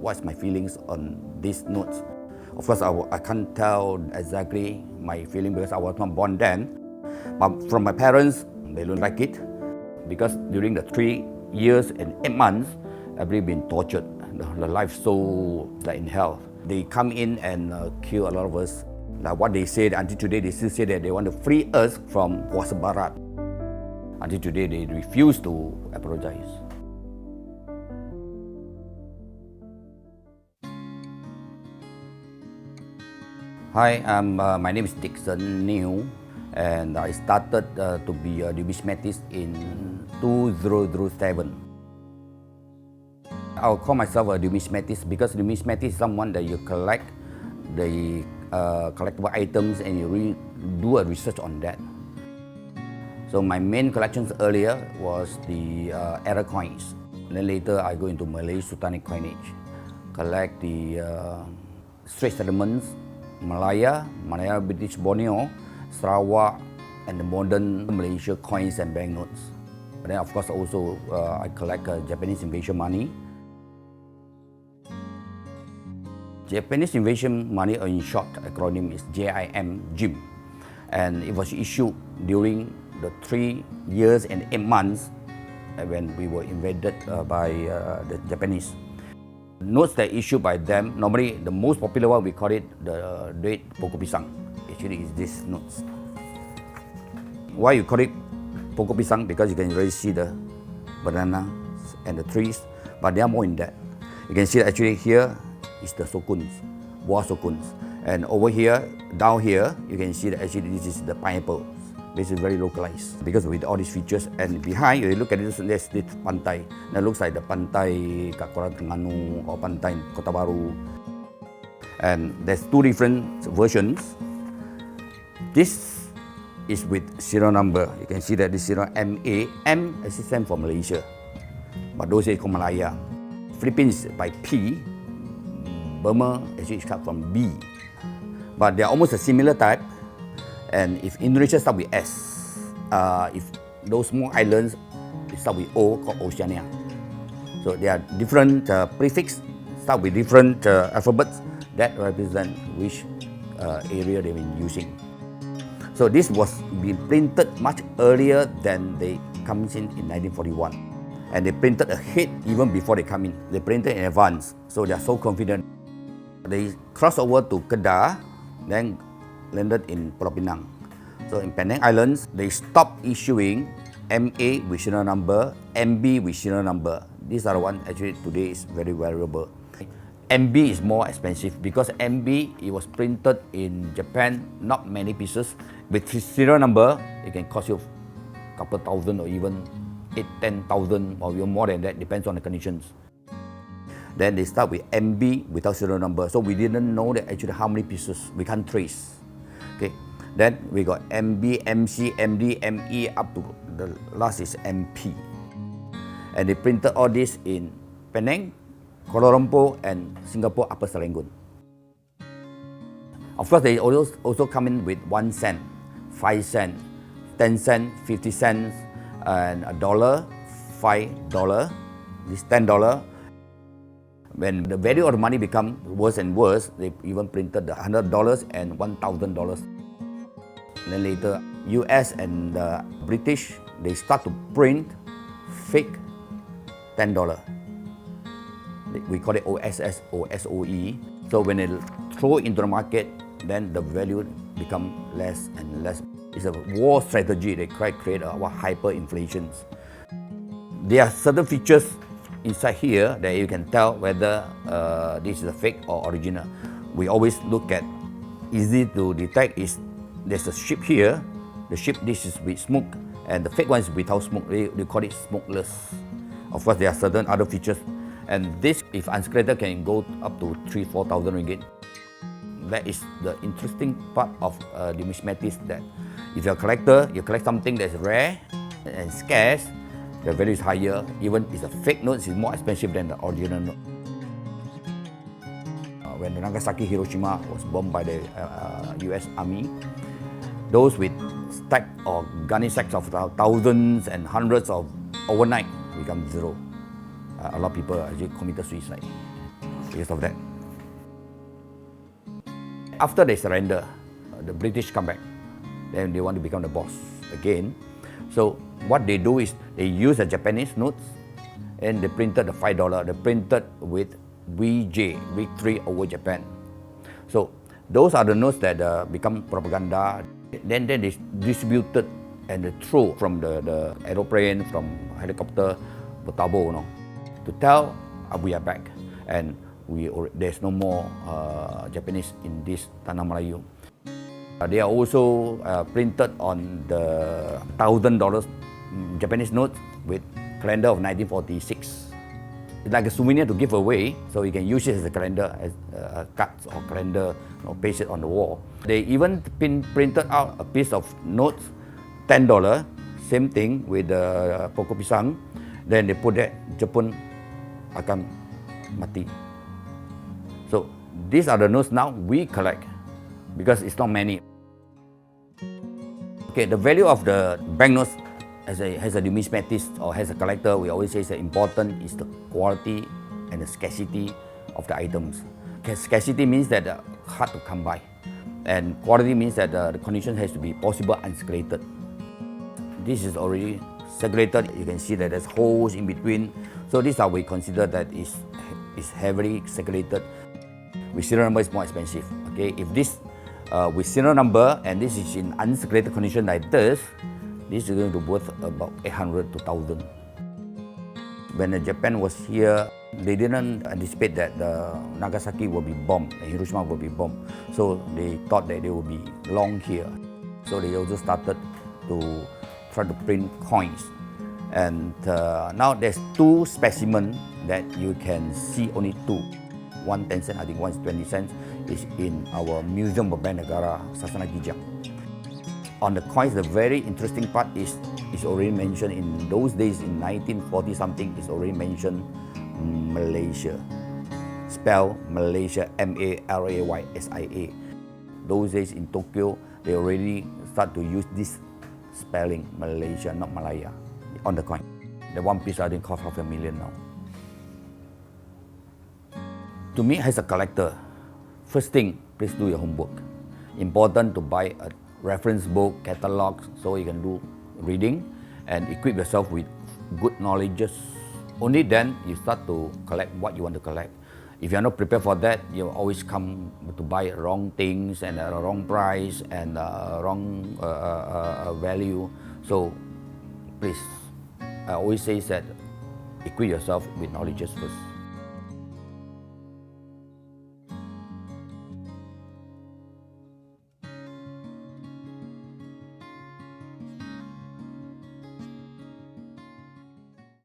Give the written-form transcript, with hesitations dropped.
what's my feelings on these notes. Of course, I can't tell exactly my feeling because I was not born then. But from my parents, they don't like it because during the 3 years and 8 months, I've really been tortured. The life so like in hell. They come in and kill a lot of us. Like what they said until today, they still say that they want to free us from Kuasa Barat. Until today, they refuse to apologize. Hi, my name is Dixon New, and I started to be a numismatist in 2007. I'll call myself a numismatist because numismatist is someone that you collect the collectible items and you do a research on that. So my main collections earlier was the error coins. And then later I go into Malay Sultanic coinage, collect the Straits Settlements, Malaya, British Borneo, Sarawak, and the modern Malaysia coins and banknotes. And then of course also I collect Japanese invasion money. Japanese invasion money, or in short acronym is JIM, and it was issued during the 3 years and 8 months when we were invaded by the Japanese. Notes that issued by them, normally the most popular one, we call it the Duit Pisang. Actually, is this notes. Why you call it Pisang? Because you can really see the banana and the trees, but there are more in that. You can see that actually here is the sokuns, buah sokuns, and over here, down here, you can see that actually this is the pineapple. This is very localized because with all these features. And behind, you look at this, there's this pantai. That looks like the pantai kat Kuala Terengganu or pantai Kota Baru. And there's two different versions. This is with serial number. You can see that this serial MA. M is stand for Malaysia, but those are called Malaya. Philippines by P. Burma actually comes from B. But they're almost a similar type. And if Indonesia start with S, if those small islands start with O, called Oceania. So there are different prefix, start with different alphabets that represent which area they've been using. So this was being printed much earlier than they comes in 1941. And they printed ahead even before they come in. They printed in advance, so they are so confident. They crossed over to Kedah, then landed in Pulau Pinang. So in Penang Islands, they stopped issuing MA with serial number, MB with serial number. These are the ones actually today is very valuable. MB is more expensive because MB, it was printed in Japan, not many pieces. With serial number, it can cost you a couple thousand or even 8,000-10,000 or even more than that, depends on the conditions. Then they start with MB without serial number. So we didn't know that actually how many pieces, we can't trace. Okay. Then we got MB, MC, MD, ME up to the last is MP. And they printed all this in Penang, Kuala Lumpur, and Singapore Upper Serangoon. Of course, they also come in with 1 cent, 5 cent, 10 cent, 50 cents, and $1, $5, this $10. When the value of the money become worse and worse, they even printed the $100 and $1,000. And then later, US and British, they start to print fake $10. We call it OSS or SOE. So when they throw into the market, then the value become less and less. It's a war strategy. They create hyperinflation. There are certain features inside here that you can tell whether this is a fake or original. We always look at, easy to detect is, there's a ship here, the ship this is with smoke, and the fake one is without smoke. They call it smokeless. Of course, there are certain other features. And this, if unscrathed, can go up to 3,000-4,000 ringgit. That is the interesting part of numismatics, that if you're a collector, you collect something that's rare and scarce, the value is higher. Even if it's a fake note, it's more expensive than the original note. When Nagasaki, Hiroshima was bombed by the US Army, those with stack or gunny sacks of thousands and hundreds of overnight become zero. A lot of people actually committed suicide. because of that. After they surrender, the British come back. Then they want to become the boss again. So what they do is they use the Japanese notes and they printed the $5. They printed with VJ, victory over Japan. So those are the notes that become propaganda. Then they distributed and they threw from the aeroplane, from helicopter, Botabo, to tell we are back and there's no more Japanese in this Tanah Melayu. They are also printed on the $1,000 Japanese notes with calendar of 1946. It's like a souvenir to give away, so you can use it as a calendar, as a card or calendar, paste it on the wall. They even printed out a piece of notes, $10, same thing with the pokok pisang. Then they put that Jepun akan mati. So these are the notes now we collect because it's not many. Okay, the value of the banknotes as a numismatist or as a collector, we always say that important is the quality and the scarcity of the items. Okay, scarcity means that hard to come by, and quality means that the condition has to be possible unseculated. This is already circulated. You can see that there's holes in between. So these are we consider that is heavily circulated. With serial number is more expensive. Okay, if this with serial number and this is in unseculated condition like this is going to worth about 800 to 1,000. When Japan was here, they didn't anticipate that Nagasaki will be bombed and Hiroshima will be bombed. So they thought that they will be long here. So they also started to try to print coins. And now there's two specimens that you can see, only two. One 10 cents, I think one is 20 cents, is in our Museum of Negara, Sasana Gijang. On the coins, the very interesting part is already mentioned in those days, in 1940 something, is already mentioned Malaysia. Spell Malaysia, M-A-L-A-Y-S-I-A. Those days in Tokyo, they already start to use this spelling, Malaysia, not Malaya, on the coin. The one piece I think cost $500,000 now. To me, as a collector, first thing, please do your homework. Important to buy a reference book, catalog, so you can do reading and equip yourself with good knowledge. Only then you start to collect what you want to collect. If you're not prepared for that, you always come to buy wrong things and a wrong price and wrong value. So please, I always say that equip yourself with knowledge first.